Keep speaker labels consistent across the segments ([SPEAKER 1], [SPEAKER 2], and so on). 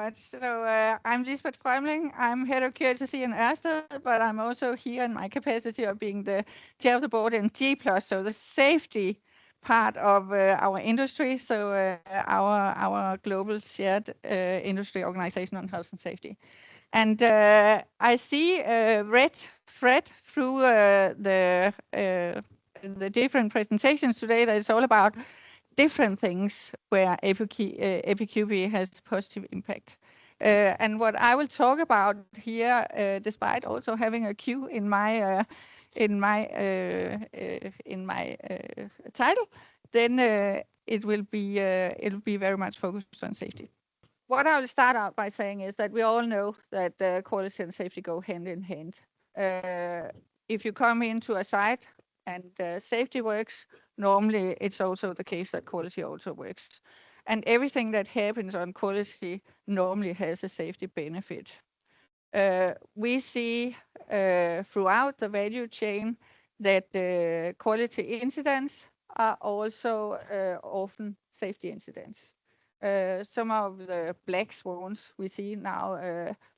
[SPEAKER 1] much. So I'm Lisbeth Frömling. I'm head of QHSE in Ørsted, but I'm also here in my capacity of being the chair of the board in G+, so the safety part of our industry, so our global shared industry organization on health and safety. And I see a red thread through the different presentations today that it's all about different things where APQP has positive impact. And what I will talk about here, despite also having a Q in my title, then it'll be very much focused on safety. What I will start out by saying is that we all know that quality and safety go hand in hand. If you come into a site and safety works, normally it's also the case that quality also works. And everything that happens on quality normally has a safety benefit. We see throughout the value chain that quality incidents are also often safety incidents. Some of the black swans we see now,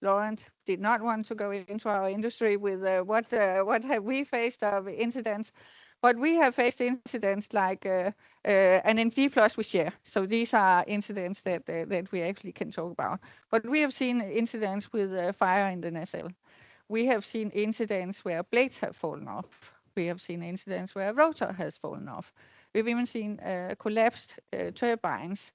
[SPEAKER 1] Laurent did not want to go into our industry with what have we faced of incidents, but we have faced incidents like, and in G+ we share. So these are incidents that we actually can talk about. But we have seen incidents with fire in the nacelle. We have seen incidents where blades have fallen off. We have seen incidents where a rotor has fallen off. We've even seen collapsed turbines.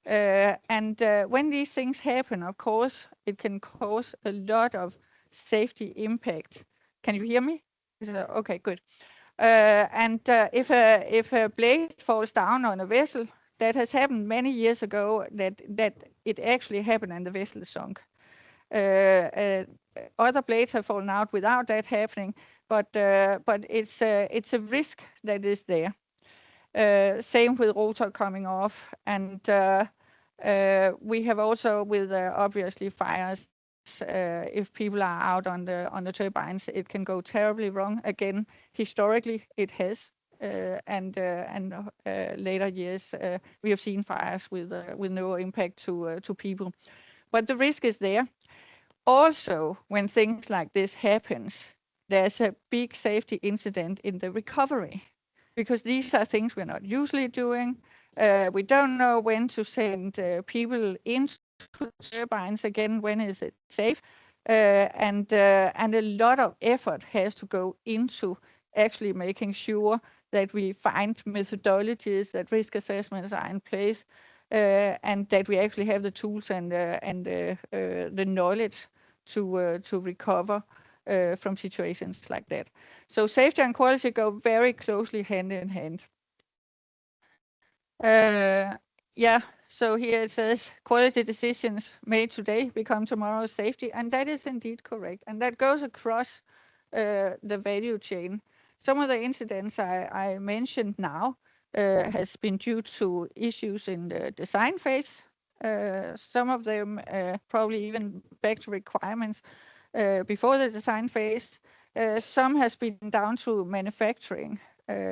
[SPEAKER 1] And when these things happen, of course, it can cause a lot of safety impact. Can you hear me? Okay, good. And if a blade falls down on a vessel, that has happened many years ago, that it actually happened and the vessel is sunk. Other blades have fallen out without that happening, but it's a risk that is there. Same with rotor coming off, and we have also with obviously fires. If people are out on the turbines, it can go terribly wrong. Again, historically it has, and later years we have seen fires with no impact to people, but the risk is there. Also, when things like this happens, there's a big safety incident in the recovery, because these are things we're not usually doing. We don't know when to send people into turbines again, when is it safe, and a lot of effort has to go into actually making sure that we find methodologies, that risk assessments are in place, and that we actually have the tools and the knowledge to recover from situations like that. So safety and quality go very closely hand in hand. Yeah, so here it says quality decisions made today become tomorrow's safety, and that is indeed correct, and that goes across the value chain. Some of the incidents I mentioned now has been due to issues in the design phase. Some of them probably even back to requirements before the design phase. Some has been down to manufacturing.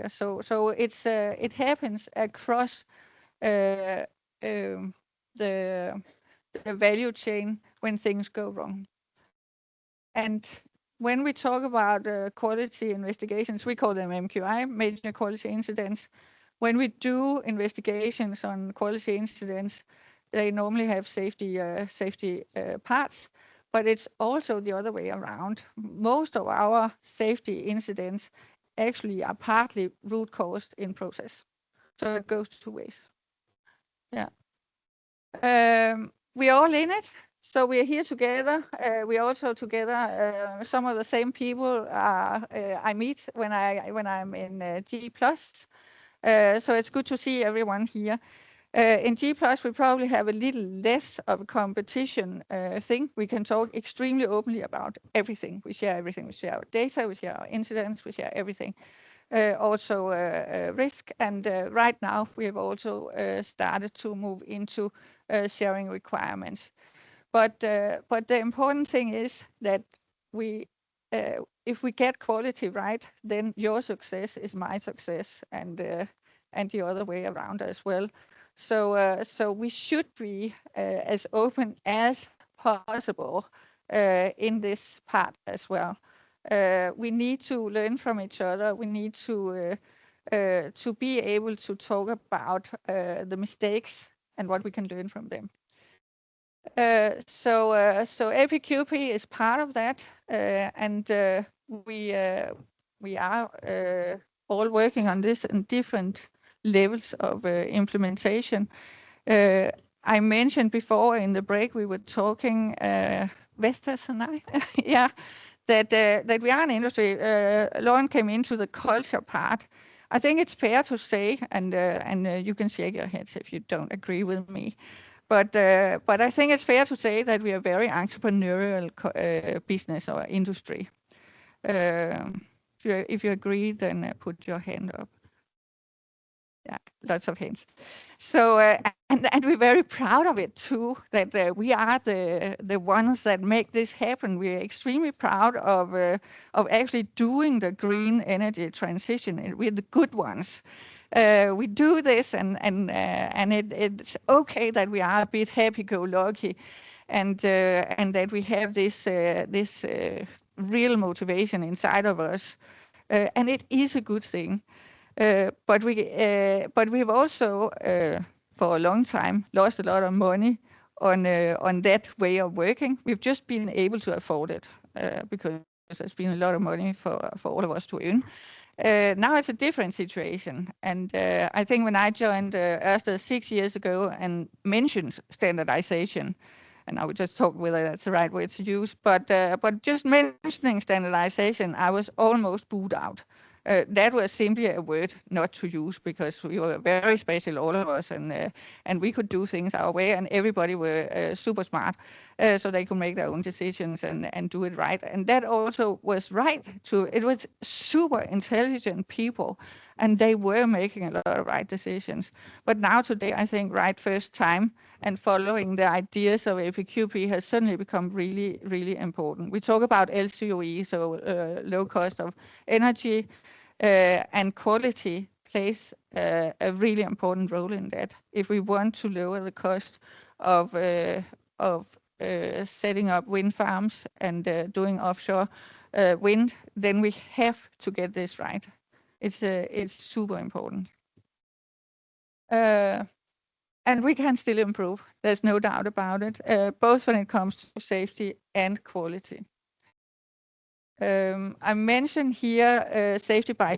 [SPEAKER 1] So it happens across the value chain when things go wrong. And when we talk about quality investigations, we call them MQI, major quality incidents. When we do investigations on quality incidents, they normally have safety parts, but it's also the other way around. Most of our safety incidents actually are partly root caused in process. So it goes two ways. Yeah. We're all in it. So we're here together. We're also together. Some of the same people I meet when I'm in G+. So it's good to see everyone here. In G+, we probably have a little less of a competition thing. We can talk extremely openly about everything. We share everything. We share our data, we share our incidents, we share everything. Also risk. And right now, we have also started to move into sharing requirements. But the important thing is that if we get quality right, then your success is my success, and the other way around as well. So we should be as open as possible in this part as well. We need to learn from each other. We need to be able to talk about the mistakes and what we can learn from them. So APQP is part of that, and we are all working on this in different levels of implementation. I mentioned before in the break we were talking, Vestas and I, yeah, that we are an industry. Lauren came into the culture part. I think it's fair to say, and you can shake your heads if you don't agree with me, but I think it's fair to say that we are very entrepreneurial business or industry. If you agree, then put your hand up. Yeah, lots of hands. So and we're very proud of it too. That we are the ones that make this happen. We're extremely proud of actually doing the green energy transition. We're the good ones. We do this, and it's okay that we are a bit happy-go-lucky, and that we have this real motivation inside of us, and it is a good thing. But we've also for a long time lost a lot of money on that way of working. We've just been able to afford it because there's been a lot of money for all of us to earn. Now it's a different situation, and I think when I joined Ørsted 6 years ago and mentioned standardization, and I would just talk whether that's the right word to use, but just mentioning standardization, I was almost booed out. That was simply a word not to use because we were very special, all of us, and we could do things our way, and everybody were super smart, so they could make their own decisions and do it right. And that also was right too. It was super intelligent people, and they were making a lot of right decisions. But now today, I think right first time and following the ideas of APQP has suddenly become really, really important. We talk about LCOE, so low cost of energy, and quality plays a really important role in that. If we want to lower the cost of setting up wind farms and doing offshore wind, then we have to get this right. It's super important. And we can still improve. There's no doubt about it, both when it comes to safety and quality. I mentioned here safety by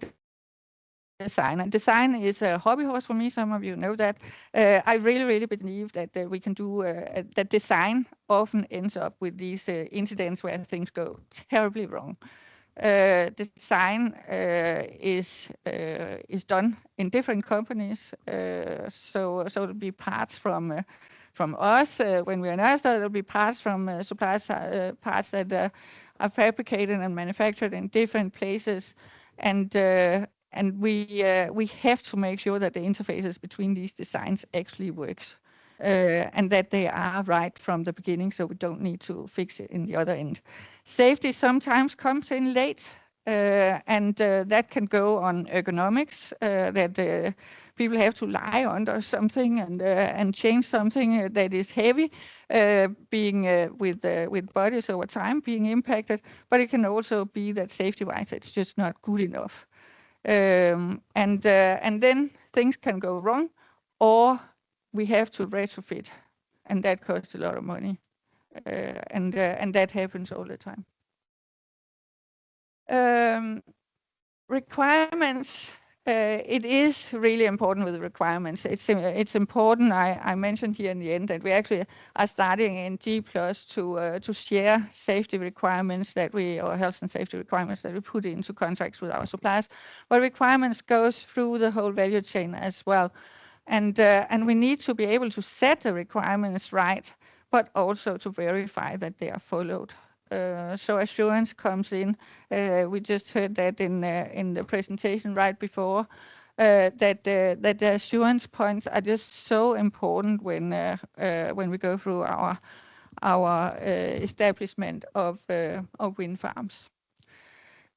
[SPEAKER 1] design. And design is a hobby horse for me. Some of you know that. I really, really believe that we can do that. Design often ends up with these incidents where things go terribly wrong. Design is done in different companies, so it'll be parts from us when we're in Ørsted. It'll be parts from suppliers, parts that are fabricated and manufactured in different places, and we have to make sure that the interfaces between these designs actually works. And that they are right from the beginning, so we don't need to fix it in the other end. Safety sometimes comes in late, and that can go on ergonomics, that people have to lie under something and change something that is heavy, being with bodies over time being impacted, but it can also be that safety-wise it's just not good enough. And then things can go wrong, or we have to retrofit, and that costs a lot of money, and that happens all the time. Requirements. It is really important with the requirements. It's important. I mentioned here in the end that we actually are starting in G+ to share safety requirements or health and safety requirements that we put into contracts with our suppliers. But requirements goes through the whole value chain as well. And we need to be able to set the requirements right, but also to verify that they are followed. So assurance comes in. We just heard that in the presentation right before, that the assurance points are just so important when we go through our establishment of wind farms.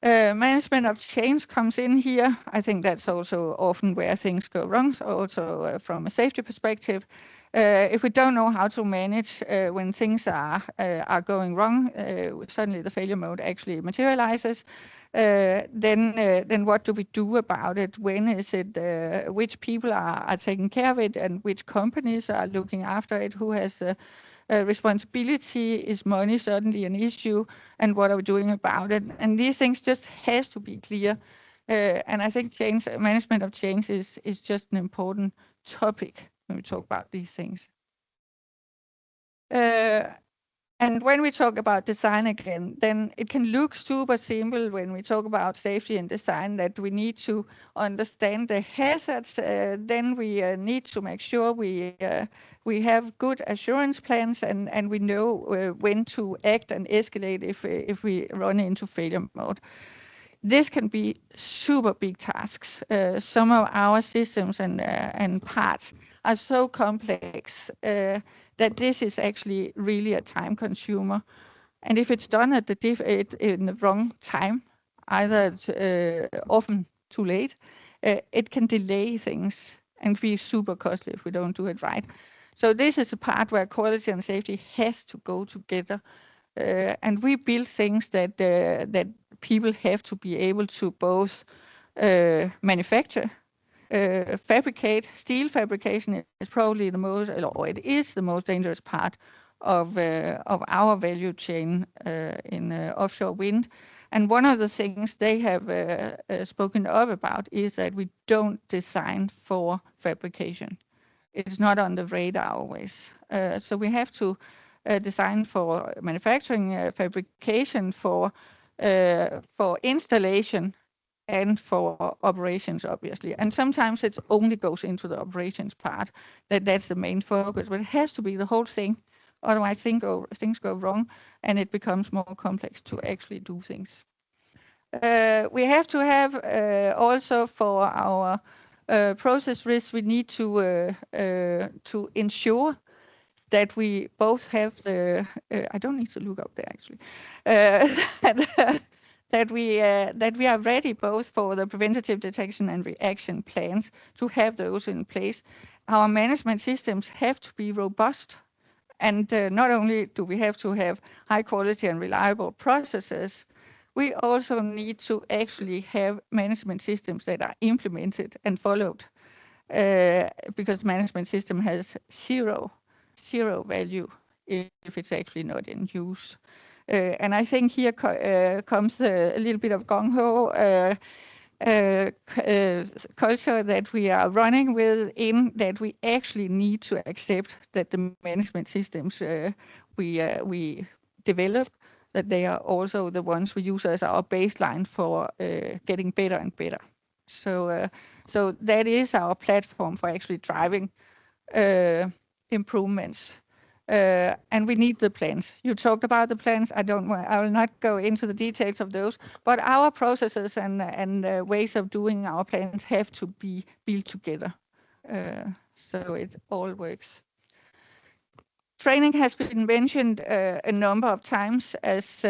[SPEAKER 1] Management of change comes in here. I think that's also often where things go wrong, also from a safety perspective. If we don't know how to manage when things are going wrong, suddenly the failure mode actually materializes. Then what do we do about it? When is it? Which people are taking care of it, and which companies are looking after it? Who has responsibility? Is money suddenly an issue? And what are we doing about it? And these things just has to be clear. And I think management of change is just an important topic when we talk about these things. And when we talk about design again, then it can look super simple when we talk about safety and design, that we need to understand the hazards. Then we need to make sure we have good assurance plans, and we know when to act and escalate if we run into failure mode. This can be super big tasks. Some of our systems and parts are so complex that this is actually really a time consumer. And if it's done at in the wrong time, either often too late, it can delay things and be super costly if we don't do it right. So this is a part where quality and safety has to go together. And we build things that people have to be able to both manufacture, fabricate. Steel fabrication is probably the most, or it is the most dangerous part of our value chain in offshore wind. And one of the things they have spoken up about is that we don't design for fabrication. It's not on the radar always. So we have to design for manufacturing, fabrication, for installation, and for operations, obviously. And sometimes it only goes into the operations part. That's the main focus, but it has to be the whole thing. Otherwise, things go wrong, and it becomes more complex to actually do things. We have to have also for our process risks, we need to ensure that we both have the, I don't need to look up there actually, that we are ready both for the preventative detection and reaction plans, to have those in place. Our management systems have to be robust, and not only do we have to have high quality and reliable processes, we also need to actually have management systems that are implemented and followed, because management system has zero value if it's actually not in use. And I think here comes a little bit of gung-ho culture that we are running with, in that we actually need to accept that the management systems we develop, that they are also the ones we use as our baseline for getting better and better. So that is our platform for actually driving improvements. And we need the plans. You talked about the plans. I will not go into the details of those, but our processes and ways of doing our plans have to be built together, so it all works. Training has been mentioned a number of times as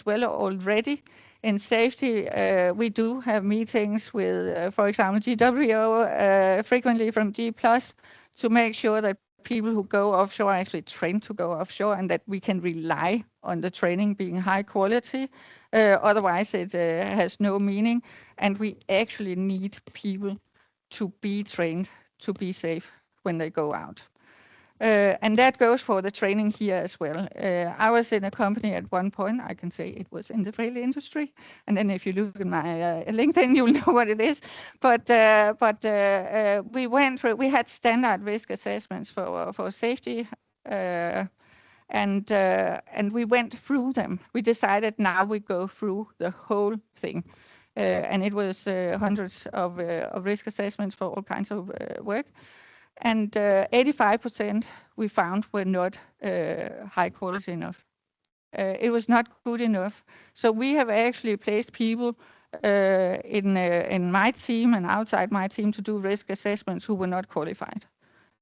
[SPEAKER 1] well already. In safety, we do have meetings with, for example, GWO, frequently from G+, to make sure that people who go offshore are actually trained to go offshore, and that we can rely on the training being high quality. Otherwise, it has no meaning, and we actually need people to be trained to be safe when they go out. And that goes for the training here as well. I was in a company at one point, I can say it was in the rail industry. And then if you look at my LinkedIn, you'll know what it is. But we had standard risk assessments for safety. And we went through them. We decided now we go through the whole thing. And it was hundreds of risk assessments for all kinds of work. And 85% we found were not high quality enough. It was not good enough. So we have actually placed people in my team and outside my team to do risk assessments who were not qualified.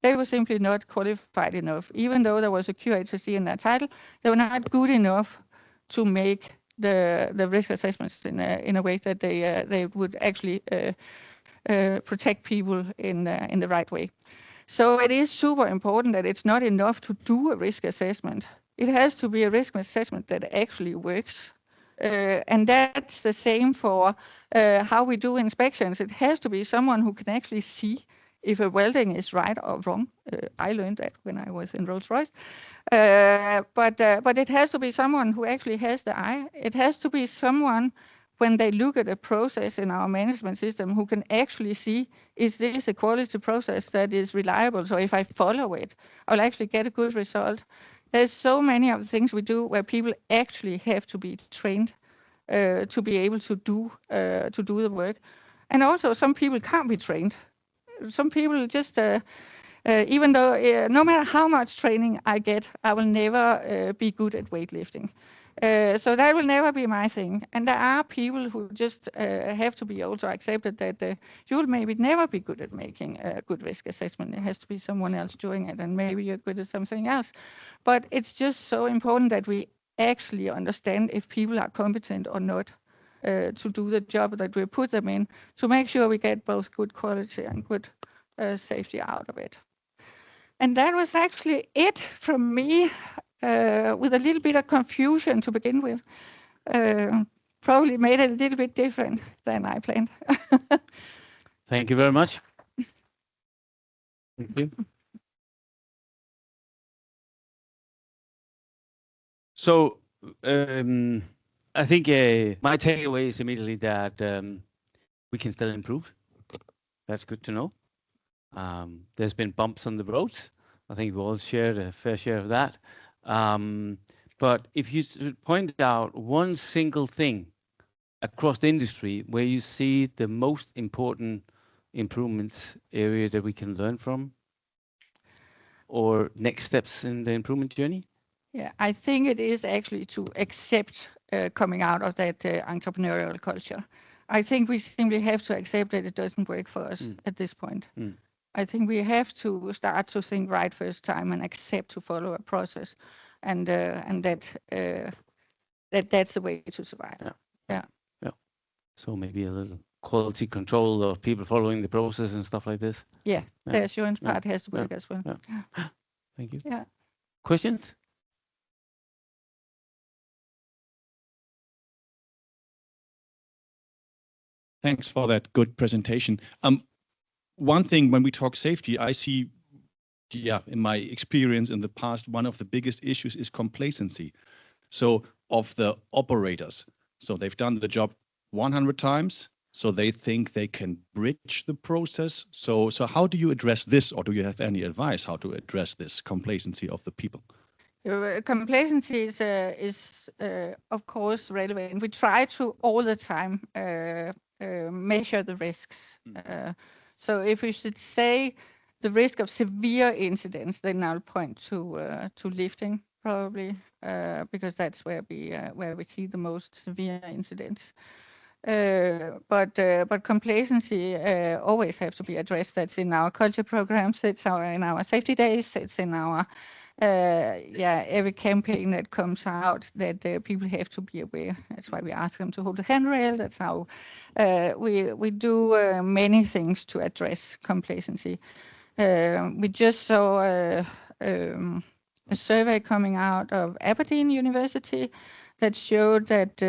[SPEAKER 1] They were simply not qualified enough. Even though there was a QHSE in their title, they were not good enough to make the risk assessments in a way that they would actually protect people in the right way. So it is super important that it's not enough to do a risk assessment. It has to be a risk assessment that actually works. And that's the same for how we do inspections. It has to be someone who can actually see if a welding is right or wrong. I learned that when I was in Rolls-Royce. But it has to be someone who actually has the eye. It has to be someone, when they look at a process in our management system, who can actually see, is this a quality process that is reliable? So if I follow it, I'll actually get a good result. There's so many of the things we do where people actually have to be trained to be able to do the work. And also some people can't be trained. Some people just, even though no matter how much training I get, I will never be good at weightlifting. So that will never be my thing. And there are people who just have to be also accepted that you will maybe never be good at making a good risk assessment. It has to be someone else doing it, and maybe you're good at something else. But it's just so important that we actually understand if people are competent or not to do the job that we put them in, to make sure we get both good quality and good safety out of it. And that was actually it from me, with a little bit of confusion to begin with. Probably made it a little bit different than I planned.
[SPEAKER 2] Thank you very much. Thank you. So I think my takeaway is immediately that we can still improve. That's good to know. There's been bumps on the roads. I think we all shared a fair share of that. But if you point out one single thing across the industry where you see the most important improvements area that we can learn from, or next steps in the improvement journey?
[SPEAKER 1] Yeah, I think it is actually to accept coming out of that entrepreneurial culture. I think we simply have to accept that it doesn't work for us at this point. I think we have to start to think right first time and accept to follow a process, and that's the way to survive. Yeah.
[SPEAKER 2] So maybe a little quality control of people following the process and stuff like this.
[SPEAKER 1] Yeah, the assurance part has to work as well.
[SPEAKER 2] Thank you.
[SPEAKER 1] Yeah.
[SPEAKER 2] Questions?
[SPEAKER 3] Thanks for that good presentation. One thing when we talk safety, I see, in my experience in the past, one of the biggest issues is complacency. So of the operators, so they've done the job 100 times, so they think they can bridge the process. So how do you address this, or do you have any advice how to address this complacency of the people?
[SPEAKER 1] Complacency is of course relevant. We try to all the time measure the risks. So if we should say the risk of severe incidents, then I'll point to lifting probably, because that's where we see the most severe incidents. But complacency always have to be addressed. That's in our culture programs. It's in our safety days. It's in our every campaign that comes out, that people have to be aware. That's why we ask them to hold the handrail. That's how we do many things to address complacency. We just saw a survey coming out of Aberdeen University that showed that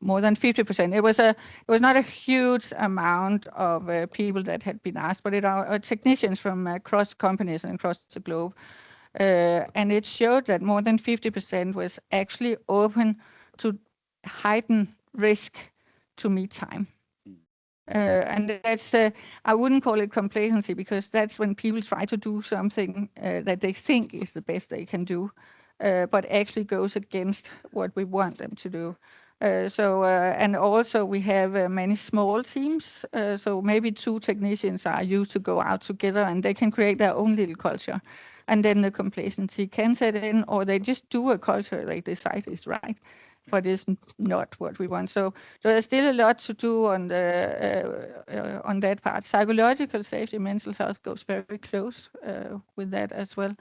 [SPEAKER 1] more than 50%. It was not a huge amount of people that had been asked, but it are technicians from across companies and across the globe. And it showed that more than 50% was actually open to heighten risk to meet time. And that's, I wouldn't call it complacency, because that's when people try to do something that they think is the best they can do, but actually goes against what we want them to do. And also we have many small teams, so maybe 2 technicians are used to go out together, and they can create their own little culture, and then the complacency can set in, or they just do a culture like the site is right, but it's not what we want. So there's still a lot to do on that part. Psychological safety, mental health goes very close with that as well,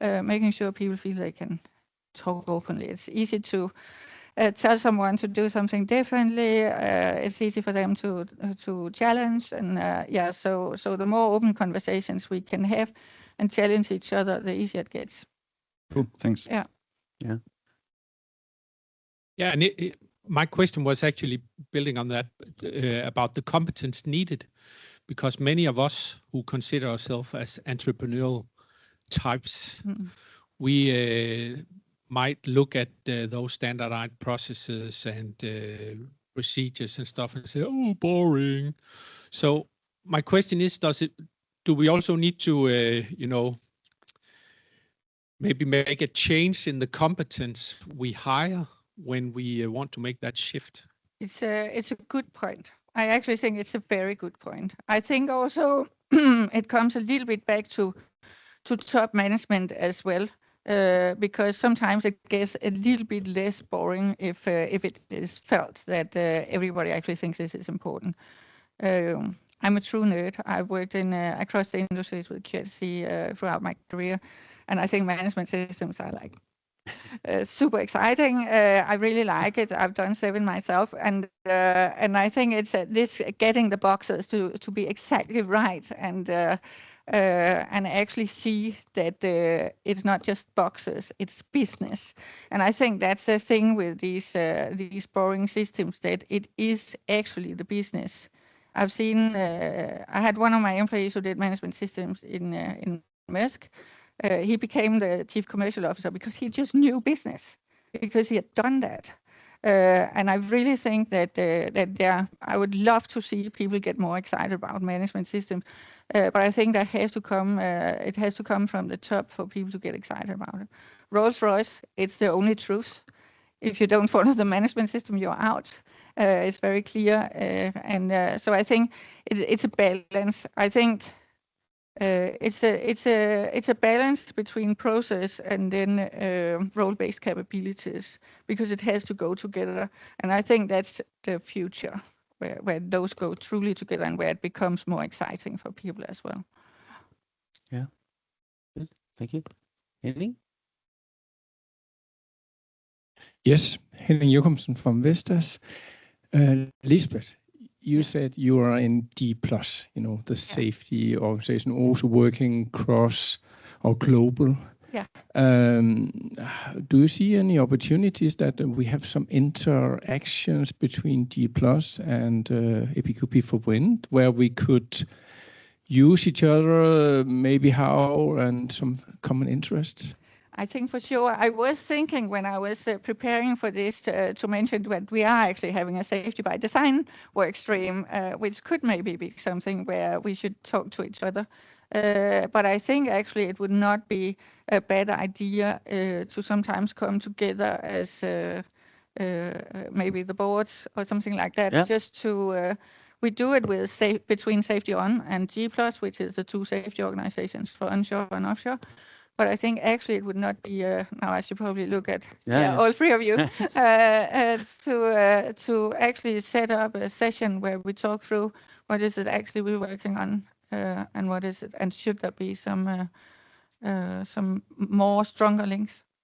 [SPEAKER 1] making sure people feel they can talk openly. It's easy to tell someone to do something differently. It's easy for them to challenge, and so the more open conversations we can have and challenge each other, the easier it gets.
[SPEAKER 3] Cool. Thanks.
[SPEAKER 1] Yeah.
[SPEAKER 4] Yeah, and my question was actually building on that about the competence needed, because many of us who consider ourselves as entrepreneurial types, we might look at those standardized processes and procedures and stuff and say, "Oh, boring." So my question is, do we also need to, maybe make a change in the competence we hire when we want to make that shift?
[SPEAKER 1] It's a good point. I actually think it's a very good point. I think also it comes a little bit back to top management as well, because sometimes it gets a little bit less boring if it is felt that everybody actually thinks this is important. I'm a true nerd. I've worked in across the industries with QHC throughout my career, and I think management systems are like super exciting. I really like it. I've done 7 myself, and I think it's this getting the boxes to be exactly right, and actually see that it's not just boxes, it's business. And I think that's the thing with these boring systems, that it is actually the business. I've seen. I had one of my employees who did management systems in Maersk. He became the chief commercial officer because he just knew business, because he had done that. And I really think that I would love to see people get more excited about management systems. But I think that has to come. It has to come from the top for people to get excited about it. Rolls-Royce, it's the only truth. If you don't follow the management system, you're out. It's very clear. So I think it's a balance. I think. It's a balance between process and then role-based capabilities, because it has to go together. And I think that's the future, where those go truly together and where it becomes more exciting for people as well.
[SPEAKER 2] Yeah. Good. Thank you. Henning?
[SPEAKER 5] Yes, Henning Jochumsen from Vestas. Lisbeth, you said you are in D+, the safety organization, also working cross or global.
[SPEAKER 1] Yeah.
[SPEAKER 5] Do you see any opportunities that we have some interactions between D+ and APQP for wind, where we could use each other, maybe how, and some common interests?
[SPEAKER 1] I think for sure. I was thinking when I was preparing for this to mention that we are actually having a safety by design work stream, which could maybe be something where we should talk to each other. But I think actually it would not be a bad idea to sometimes come together as maybe the boards or something like that, just to. We do it with between Safety On and G+, which is the 2 safety organizations for onshore and offshore. But I think actually it would not be. Now I should probably look at all 3 of you to actually set up a session where we talk through what is it actually we're working on, and what is it, and should there be some more stronger links.